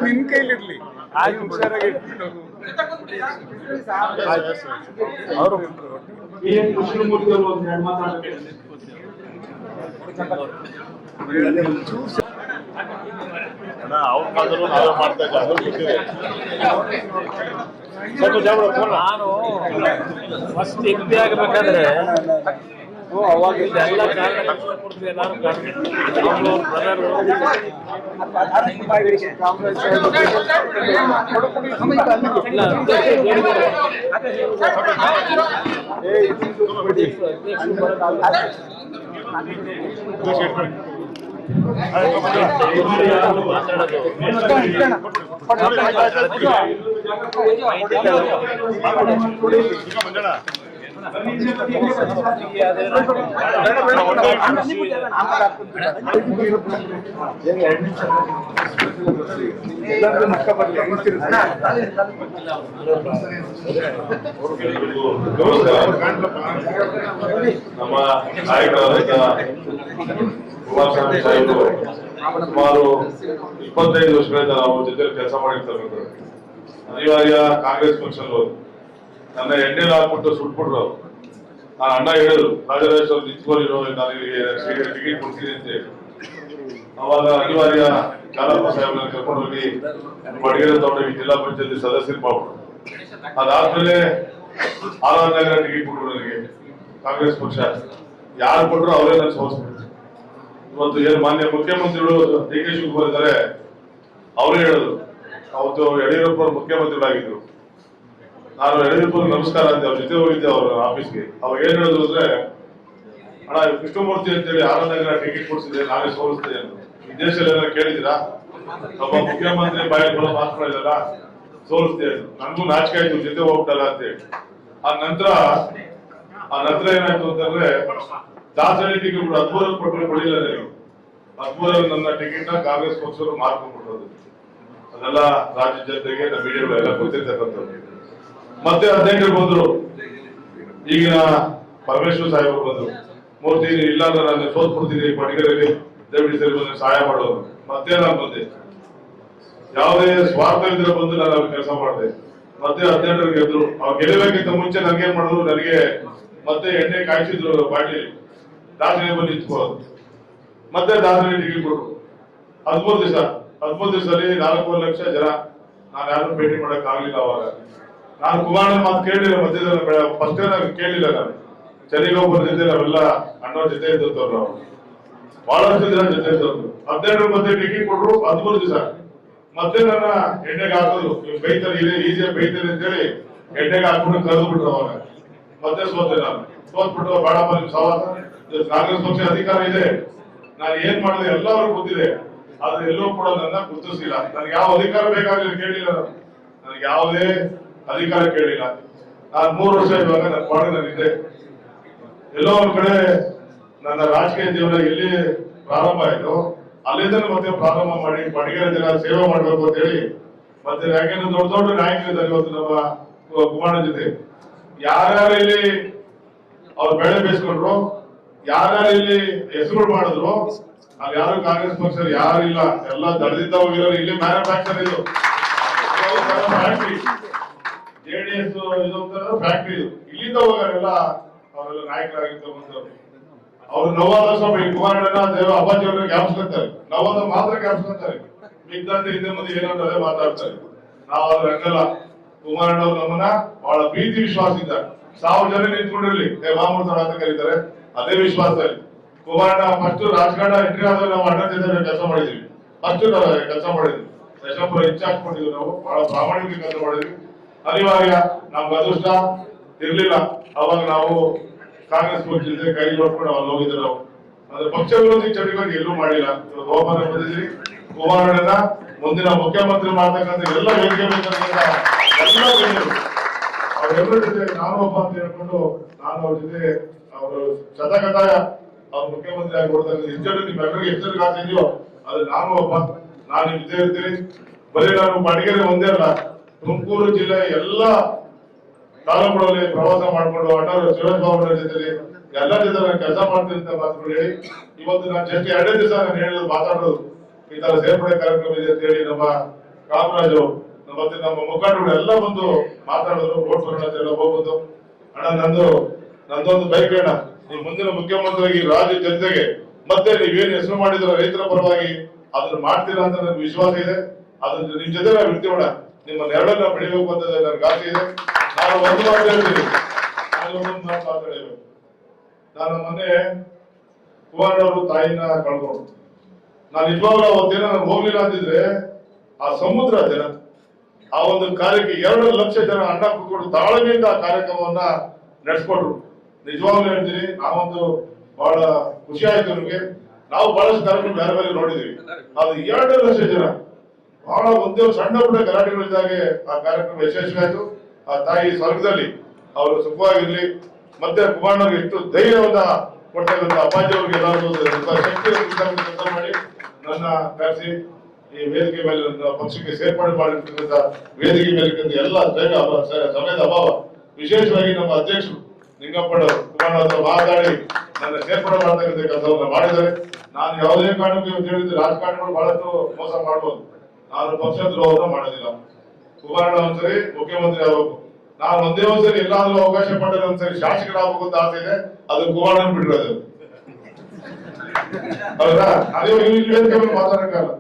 ನಿನ್ ಕೈಲಿರ್ಲಿ ಆಯ್ತು ಹುಷಾರಾಗಿ ಅವರು ಕೃಷ್ಣಮೂರ್ತಿ ಅವರು ಒಂದು ಎರಡು ಮಾತಾಡಬೇಕು. ಅವ್ರ ಕಾಲದಲ್ಲೂ ನಾವೇ ಮಾಡ್ತಾ ಇದ್ದೆ. ನಾನು ಫಸ್ಟ್ ಎಂಪಿ ಆಗಬೇಕಾದ್ರೆ ಅವಾಗ ಎಲ್ಲ ಕಾರಣ ಕಷ್ಟಪಡ್ತೀವಿ ಎಲ್ಲರೂ ನಮ್ಮ ನಾಯಕರಾದ ಕುಮಾರಸ್ವಾಮಿ ಸಾಹೇಬರು ಸುಮಾರು 25 ವರ್ಷಗಳಿಂದ ನಾವು ಜೊತೆ ಕೆಲಸ ಮಾಡಿರ್ತಕ್ಕಂಥದ್ದು. ಅನಿವಾರ್ಯ ಕಾಂಗ್ರೆಸ್ ಪಕ್ಷ ನನ್ನ ಎಣ್ಣೆಲಿ ಹಾಕ್ಬಿಟ್ಟು ಸುಟ್ಬಿಟ್ರು. ನಾನು ಅಣ್ಣ ಹೇಳಿದ್ರು, ರಾಜರಾಜೇಶ್ವರ ನಿಂತ್ಕೊಂಡಿರೋ ನನಗೆ ಟಿಕೆಟ್ ಕೊಡ್ತೀನಿ ಅಂತ ಹೇಳಿ. ಅವಾಗ ಅನಿವಾರ್ಯ ಚಾಲಪ್ಪ ಸಾಹೇಬ್ನ ಕರ್ಕೊಂಡು ಹೋಗಿ ಬಡಗೇರೆ ತಗೊಂಡೋಗಿ ಜಿಲ್ಲಾ ಪಂಚಾಯತ್ ಸದಸ್ಯರು ಮಾಡ್ಬಿಟ್ರು. ಅದಾದ್ಮೇಲೆ ಆನಂದನಗರ ಟಿಕೆಟ್ ಕೊಟ್ಟರು ನನಗೆ ಕಾಂಗ್ರೆಸ್ ಪಕ್ಷ. ಯಾರು ಕೊಟ್ಟರು ಅವರೇ ನಾನು ಸೋಲಿಸ್ಬಿಟ್ರು. ಇವತ್ತು ಏನು ಮಾನ್ಯ ಮುಖ್ಯಮಂತ್ರಿಗಳು ಡಿ ಕೆ ಶಿವಕುಮಾರ್ ಇದ್ದಾರೆ, ಅವರೇ ಹೇಳಿದ್ರು. ಅವತ್ತು ಯಡಿಯೂರಪ್ಪ ಅವರು ಮುಖ್ಯಮಂತ್ರಿಗಳಾಗಿದ್ರು. ನಾನು ಯಡಿಯೂರಪ್ಪ ನಮಸ್ಕಾರ ಅಂತೆ, ಅವ್ರ ಜೊತೆ ಹೋಗಿದ್ದೆ ಅವ್ರ ಆಫೀಸ್ಗೆ. ಅವಾಗ ಏನ್ ಹೇಳಿದ್ರು ಅಂದ್ರೆ, ಅಣ್ಣ ಕೃಷ್ಣಮೂರ್ತಿ ಅಂತೇಳಿ ಆನಂದನಗರ ಟಿಕೆಟ್ ಕೊಡ್ಸಿದ್ರೆ ನಾವೇ ಸೋಲಿಸ್ತೇವೆ ಅಂತ. ಈ ದೇಶದಲ್ಲಿ ಏನಾದ್ರು ಕೇಳಿದ್ದೀರಾ? ಒಬ್ಬ ಮುಖ್ಯಮಂತ್ರಿ ಬಾಯಿ ಬರೋ ಮಾತುಗಳಿದಲ್ಲ, ಸೋಲಿಸ್ತೇವೆ. ನನ್ಗೂ ನಾಚಿಕೆ ಆಯ್ತು, ಜೊತೆ ಹೋಗ್ಬಿಟ್ಟಲ್ಲ ಅಂತೇಳಿ. ಆ ನಂತರ ಏನಾಯ್ತು ಅಂತಂದ್ರೆ, ದಾಸರಿ ಟಿಕೆಟ್ 13 ಕೊಟ್ಟರೆ ಕೊಡಿಲ್ಲ ನನಗೆ. 13 ನನ್ನ ಟಿಕೆಟ್ ಕಾಂಗ್ರೆಸ್ ಪಕ್ಷರು ಮಾರ್ಕೊಂಡ್ಬಿಟ್ಟರು. ಅದೆಲ್ಲ ರಾಜ್ಯ ಜನತೆಗೆ ನಮ್ಮ ಮೀಡಿಯಾಗಳೆಲ್ಲ ಗೊತ್ತಿರ್ತಕ್ಕಂಥದ್ದು. ಮತ್ತೆ 15 ಬಂದ್ರು. ಈಗಿನ ಪರಮೇಶ್ವರ್ ಸಾಹೇಬರು ಬಂದ್ರು. ಮೂರ್ತಿ ಇಲ್ಲ ನಾನು ಸೋತ್ಬಿಡ್ತೀನಿ ಬಡಗರಲ್ಲಿ, ದಯವಿಟ್ಟು ಸರಿ ಬಂದ್ರೆ ಸಹಾಯ ಮಾಡೋದು. ಮತ್ತೆ ನಾನು ಬಂದೆ. ಯಾವುದೇ ಸ್ವಾರ್ಥ ಇದ್ರೆ ಬಂದು ನಾನು ಅವ್ರ ಕೆಲಸ ಮಾಡಿದೆ. ಮತ್ತೆ 15 ಗೆದ್ರು. ಅವ್ರು ಗೆಲ್ಲಬೇಕಿಂತ ಮುಂಚೆ ನನ್ಗೇನ್ ಮಾಡಿದ್ರು, ನನಗೆ ಮತ್ತೆ ಎಣ್ಣೆ ಕಾಯಿಸಿದ್ರು ಬಾಟ್ಲಿ. ದಾಸರಿ ಬಂದು ನಿಂತ್ಕೊಳ್ಳೋದು. ಮತ್ತೆ ದಾಸರಿ ಟಿಕೆಟ್ ಕೊಟ್ರು. 13 ದಿವಸದಲ್ಲಿ 4 ಲಕ್ಷ ಜನ. ನಾನು ಯಾರು ಭೇಟಿ ಮಾಡಕ್ ಆಗ್ಲಿಲ್ಲ. ಅವಾಗ ನಾನು ಕುಮಾರನ ಮಾತು ಕೇಳಿಲ್ಲ. ಮಧ್ಯದಲ್ಲಿ ಫಸ್ಟ್ ಕೇಳಿಲ್ಲ. ನಾನು ಚಳಿಗೊಬ್ಬ ಜೊತೆ ನಾವೆಲ್ಲ ಅಣ್ಣವ್ರ ಜೊತೆ ಇದ್ದವ್ರು. ನಾವು ಬಹಳಷ್ಟು ಜನ ಜೊತೆ ಇದ್ದವ್ರು. 12 ಮತ್ತೆ ಟಿಕೆಟ್ ಕೊಟ್ರು. 13 ದಿವಸ ಮತ್ತೆ ನನ್ನ ಎಣ್ಣೆಗೆ ಹಾಕೋದು. ಬೈತಾರೆ, ಇದೆ ಈಸಿಯಾಗಿ ಬೈತಾರೆ ಅಂತೇಳಿ ಎಣ್ಣೆಗೆ ಹಾಕೊಂಡು ಕರೆದು ಬಿಟ್ರು. ಅವಾಗ ಮತ್ತೆ ಸೋತೆ. ನಾನು ಸೋತ್ಬಿಟ್ಟು ಬೇಡಪ್ಪ ನಿಮ್ ಸವಾಸ, ಕಾಂಗ್ರೆಸ್ ಪಕ್ಷ ಅಧಿಕಾರ ಇದೆ, ನಾನು ಏನ್ ಮಾಡಿದೆ ಎಲ್ಲರೂ ಗೊತ್ತಿದೆ, ಆದ್ರೆ ಎಲ್ಲೂ ಕೂಡ ನನ್ನ ಗುರುತಿಸಿಲ್ಲ. ನನಗೆ ಯಾವ ಅಧಿಕಾರ ಬೇಕಾಗಲಿಲ್ಲ, ಕೇಳಿಲ್ಲ. ನನಗೆ ಯಾವುದೇ ಅಧಿಕಾರ ಕೇಳಿಲ್ಲ. ನಾನು 3 ವರ್ಷ ಇವಾಗ ನನ್ನ ಪಾಡಿಗೆ ನಾನಿದ್ದೆ. ಎಲ್ಲೋ ಒಂದ್ ಕಡೆ ನನ್ನ ರಾಜಕೀಯ ಜೀವನ ಎಲ್ಲಿ ಪ್ರಾರಂಭ ಆಯ್ತು, ಅಲ್ಲಿಂದ ಮತ್ತೆ ಪ್ರಾರಂಭ ಮಾಡಿ ಬಡಗೇರೆ ಜನ ಸೇವೆ ಮಾಡ್ಬೇಕು ಅಂತ ಹೇಳಿ ಮತ್ತೆ ಯಾಕೆಂದ್ರೆ ದೊಡ್ಡ ನಾಯಕರಿದ್ದಾರೆ ಇವತ್ತು ನಮ್ಮ ಕುಮಾರ ಜೊತೆ. ಯಾರ್ಯಾರು ಇಲ್ಲಿ ಅವ್ರು ಬೆಳೆ ಬೇಯಿಸ್ಕೊಂಡ್ರು, ಯಾರ್ಯಾರು ಇಲ್ಲಿ ಹೆಸರು ಮಾಡಿದ್ರು, ಅಲ್ಲಿ ಯಾರು ಕಾಂಗ್ರೆಸ್ ಪಕ್ಷ ಯಾರಿಲ್ಲ. ಎಲ್ಲ ದಳದಿಂದ ಹೋಗಿರೋರು. ಇಲ್ಲಿ ಮ್ಯಾನುಫ್ಯಾಕ್ಚರ್ ಇದು ಫ್ಯಾಕ್ಟ್ರಿ, JDS ಇದು ಫ್ಯಾಕ್ಟ್ರಿ ಇದು. ಇಲ್ಲಿಂದ ಹೋಗೋರೆಲ್ಲ ಅವರೆಲ್ಲ ನಾಯಕರಾಗಿರ್ತಕ್ಕಂಥವ್ರು. ಅವ್ರು ನವಾದ ಸ್ವಾಮಿ ಕುಮಾರಣ್ಣ ದೇವ ಅಪ್ಪಾಜಿ ಅವ್ರನ್ನ ಜ್ಞಾಪಿಸ್ಕೊತಾರೆ. ನವಾದ ಮಾತ್ರ ಜ್ಞಾಪಿಸ್ಕೊತಾರೆ. ಮಿಗ್ದಂತೆ ಹಿಂದೆ ಮುಂದೆ ಏನಂತ ಅದೇ ಮಾತಾಡ್ತಾರೆ. ನಾವು ಅದ್ರ ಹಂಗಲ್ಲ. ಕುಮಾರಣ್ಣ ಅವ್ರು ನಮ್ಮನ್ನ ಬಹಳ ಪ್ರೀತಿ ವಿಶ್ವಾಸ ಇದ್ದಾರೆ. 1000 ಜನ ನಿಂತ್ಕೊಂಡಿರ್ಲಿ, ಮಾಮೂಲು ಅಂತ ಕರೀತಾರೆ, ಅದೇ ವಿಶ್ವಾಸದಲ್ಲಿ. ಕುಮಾರಣ್ಣ ಫಸ್ಟ್ ರಾಜಕಾರಣ ಎಂಟ್ರಿ ಆದಾಗ ನಾವು ಅಣ್ಣ ಜೊತೆ ಕೆಲಸ ಮಾಡಿದ್ವಿ. ಫಸ್ಟ್ ಕೆಲಸ ಮಾಡಿದ್ವಿ. ದಶಪುರ ಇನ್ಚಾರ್ಜ್ ಕೊಟ್ಟಿದ್ವಿ. ನಾವು ಬಹಳ ಪ್ರಾಮಾಣಿಕ ಕೆಲಸ ಮಾಡಿದ್ವಿ. ಅನಿವಾರ್ಯ ನಮ್ಗೆ ಅದೃಷ್ಟ ಇರ್ಲಿಲ್ಲ. ಅವಾಗ ನಾವು ಕಾಂಗ್ರೆಸ್ ಪಕ್ಷ ಜೊತೆ ಕೈ ಜೋಡ್ಕೊಂಡು ಅಲ್ಲಿ ಹೋಗಿದ್ರು. ನಾವು ಅಂದ್ರೆ ಪಕ್ಷ ವಿರೋಧಿ ಚಟುವಟಿಕೆ ಎಲ್ಲೂ ಮಾಡಿಲ್ಲ. ಹೋಮನ ಬಂದಿದ್ವಿ. ಕುಮಾರಣ್ಣನ ಮುಂದಿನ ಮುಖ್ಯಮಂತ್ರಿ ಮಾಡ್ತಕ್ಕಂಥ ಎಲ್ಲ ವೇದಿಕೆ ಬೇಕಂತ ಎಲ್ಲ ಅವರೆಲ್ಲರ ಜೊತೆ ನಾನು ಒಬ್ಬ ಅಂತ ಹೇಳ್ಕೊಂಡು ನಾನು ಅವ್ರ ಜೊತೆ ಅವರು ಶತಕತಾಯ ಅವ್ರು ಮುಖ್ಯಮಂತ್ರಿ ಆಗಿ ಕೊಡ್ತಾರೆ. ಹೆಚ್ಚು ನಿಮ್ಮೆಲ್ಲರಿಗೆ ಎಚ್ಚರಿಕೆ ಆಗ್ತಿದ್ಯೋ ಅದು ನಾನು ಒಬ್ಬ. ನಾನು ನಿಮ್ ಜೊತೆ ಇರ್ತೀನಿ. ಬರೀ ನಾನು ಬಡಗೇರೆ ಒಂದೇ ಅಲ್ಲ, ತುಮಕೂರು ಜಿಲ್ಲೆ ಎಲ್ಲ ತಾಲೂಕುಗಳಲ್ಲಿ ಪ್ರವಾಸ ಮಾಡ್ಕೊಂಡು ಅಣ್ಣವರು ಸುರೇಶ್ ಬಾಬು ಜೊತೆಲಿ ಎಲ್ಲ ಜೊತೆ ನಾನು ಕೆಲಸ ಮಾಡ್ತೀನಿ ಅಂತ ಮಾತುಗಳು ಹೇಳಿ ಇವತ್ತು ನಾನು ಜಸ್ಟ್ 2 ದಿವಸ ನಾನು ಹೇಳಿದ್ರು ಮಾತಾಡೋದು ಈ ತರ ಸೇರ್ಪಡೆ ಕಾರ್ಯಕ್ರಮ ಇದೆ ಅಂತ ಹೇಳಿ ನಮ್ಮ ಕಾಮರಾಜು ಮತ್ತೆ ನಮ್ಮ ಮುಖಂಡರು ಎಲ್ಲ ಬಂದು ಮಾತಾಡಿದ್ರು ಓಟ್ ಬರೋಣ ಅಂತ ಎಲ್ಲ ಹೋಗ್ಬೋದು. ಅಣ್ಣ ನಂದೊಂದು ಬೈಕ್ ಅಣ್ಣ, ನೀವು ಮುಂದಿನ ಮುಖ್ಯಮಂತ್ರಿಯಾಗಿ ರಾಜ್ಯ ಜನತೆಗೆ ಮತ್ತೆ ನೀವೇನು ಹೆಸರು ಮಾಡಿದ್ರು ರೈತರ ಪರವಾಗಿ ಅದನ್ನ ಮಾಡ್ತೀರಾ ಅಂತ ನನಗೆ ವಿಶ್ವಾಸ ಇದೆ. ಅದನ್ನ ನಿಮ್ ಜೊತೆ ನಾವು ಇರ್ತೀವಣ್ಣ, ನಿಮ್ಮ ನೆರಳನ್ನ ಬೆಳಿಬೇಕು ಅಂತ ನನಗೆ ಆಸೆ ಇದೆ. ನಾನು ಒಂದು ಮಾತು ಹೇಳ್ತೀನಿ, ಮಾತಾಡಬೇಕು. ನಾನು ಮೊನ್ನೆ ಕುಮಾರಣ್ಣವರು ತಾಯಿನ ಕಳ್ಕೊಂಡು ನಾನು ನಿಜವಾಗ್ಲೂ ಅವತ್ತೇನೋ ನಾನು ಹೋಗ್ಲಿಲ್ಲ ಅಂತಿದ್ರೆ ಆ ಸಮುದ್ರ ಜನ ಆ ಒಂದು ಕಾರ್ಯಕ್ಕೆ 2 ಲಕ್ಷ ಜನ ಅಣ್ಣ ಕೂತ್ಕೊಂಡು ತಾಳ್ಮೆಯಿಂದ ಆ ಕಾರ್ಯಕ್ರಮವನ್ನ ನಡೆಸ್ಕೊಟ್ರು. ನಿಜವಾಗ್ಲೂ ಹೇಳ್ತೀನಿ, ನಾವೊಂದು ಬಹಳ ಖುಷಿ ಆಯ್ತು ನಮ್ಗೆ. ನಾವು ಬಹಳಷ್ಟು ಕಾರ್ಯಕ್ರಮ ಬೇರೆ ಬೇರೆ ನೋಡಿದ್ವಿ, ಅದು 2 ಲಕ್ಷ ಜನ ಬಹಳ ಒಂದೇ ಸಣ್ಣ ಪುಟ್ಟ ಗಲಾಟೆಗಳಿದ್ದಾಗೆ ಆ ಕಾರ್ಯಕ್ರಮ ಯಶಸ್ವಿ ಆಯ್ತು. ಆ ತಾಯಿ ಸ್ವರ್ಗದಲ್ಲಿ ಅವರು ಸುಖವಾಗಿರ್ಲಿ. ಮತ್ತೆ ಕುಮಾರಣ್ಣವ್ರಿಗೆ ಎಷ್ಟು ಧೈರ್ಯವನ್ನ ಕೊಡ್ತಕ್ಕಂಥ ಅಪ್ಪಾಜಿ ಅವ್ರಿಗೆ ಎಲ್ಲರಿಗೂ ಶಕ್ತಿ ಕೆಲಸ ಮಾಡಿ ನನ್ನ ಕರೆಸಿ ಈ ವೇದಿಕೆ ಮೇಲೆ ನನ್ನ ಪಕ್ಷಕ್ಕೆ ಸೇರ್ಪಡೆ ಮಾಡಿರ್ತಕ್ಕಂಥ ವೇದಿಕೆ ಮೇಲೆ ಎಲ್ಲ ಸಮಯದ ಅಭಾವ, ವಿಶೇಷವಾಗಿ ನಮ್ಮ ಅಧ್ಯಕ್ಷರು ನಿಂಗಪ್ಪಣ್ಣವರು ಕುಮಾರಣ್ಣ ಹತ್ರ ಮಾತಾಡಿ ನನ್ನ ಸೇರ್ಪಡೆ ಮಾಡ್ತಕ್ಕಂಥ ಕೆಲಸವನ್ನ ಮಾಡಿದ್ದಾರೆ. ನಾನು ಯಾವುದೇ ಕಾರಣಕ್ಕೆ ಹೇಳಿದ್ರೆ ರಾಜಕಾರಣಿಗಳು ಬಹಳಷ್ಟು ಮೋಸ ಮಾಡಬಹುದು, ನಾನು ಪಕ್ಷ ದ್ರೋಹವನ್ನು ಮಾಡೋದಿಲ್ಲ. ಕುಮಾರಣ್ಣ ಒಂದ್ಸರಿ ಮುಖ್ಯಮಂತ್ರಿ ಆಗಬೇಕು, ನಾನು ಒಂದೇ ಒಂದ್ಸರಿ ಎಲ್ಲಾದ್ರೂ ಅವಕಾಶ ಪಟ್ಟರೆ ಒಂದ್ಸರಿ ಶಾಸಕರಾಗಬೇಕು ಅಂತ ಆಸೆ ಇದೆ. ಅದು ಕುಮಾರಣ್ಣ ಬಿಟ್ಟಿರೋದು ಹೌದಾ? ಅದೇ ಮಾತಾಡಕ್ಕಾಗಲ್ಲ.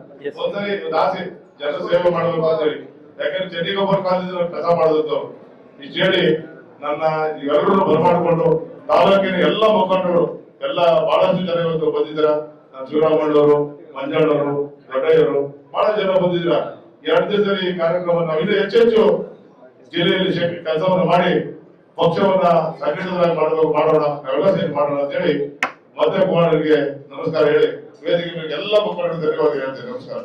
ಒಂದ್ಸರಿ ಆಸೆ ಜನ ಸೇವೆ ಮಾಡಬೇಕು ಅಂತ ಹೇಳಿ, ಯಾಕಂದ್ರೆ ಚೆನ್ನಿಗೊಬ್ಬರ ಕಾಲದಿಂದ ಕೆಲಸ ಮಾಡಿದವರು ಇಷ್ಟು ಹೇಳಿ ನನ್ನ ಎಲ್ಲರೂ ಬರಮಾಡಿಕೊಂಡು ತಾಲೂಕಿನ ಎಲ್ಲ ಮುಖಂಡರು ಎಲ್ಲ ಬಹಳಷ್ಟು ಜನ ಇವತ್ತು ಬಂದಿದ್ದೀರ. ಶಿವರಾಮಣ್ಣವರು, ಮಂಜಣ್ಣವರು, ದೊಡ್ಡಯ್ಯವರು ಬಹಳ ಜನ ಬಂದಿದ್ದೀರ. 2 ದಿವಸದಲ್ಲಿ ಈ ಕಾರ್ಯಕ್ರಮ ನಾವು ಇನ್ನೂ ಹೆಚ್ಚೆಚ್ಚು ಜಿಲ್ಲೆಯಲ್ಲಿ ಕೆಲಸವನ್ನು ಮಾಡಿ ಪಕ್ಷವನ್ನ ಸಂಘಟಿತರಾಗಿ ಮಾಡೋಣ, ನಾವೆಲ್ಲ ಸೇರಿ ಮಾಡೋಣ ಅಂತ ಹೇಳಿ ಮತ್ತೆ ಕುಮಾರನಿಗೆ ನಮಸ್ಕಾರ ಹೇಳಿ ವೇದಿಕೆ ಎಲ್ಲ ಮುಖಂಡರಿಗೆ ಧನ್ಯವಾದ ಹೇಳ್ತೇನೆ. ನಮಸ್ಕಾರ.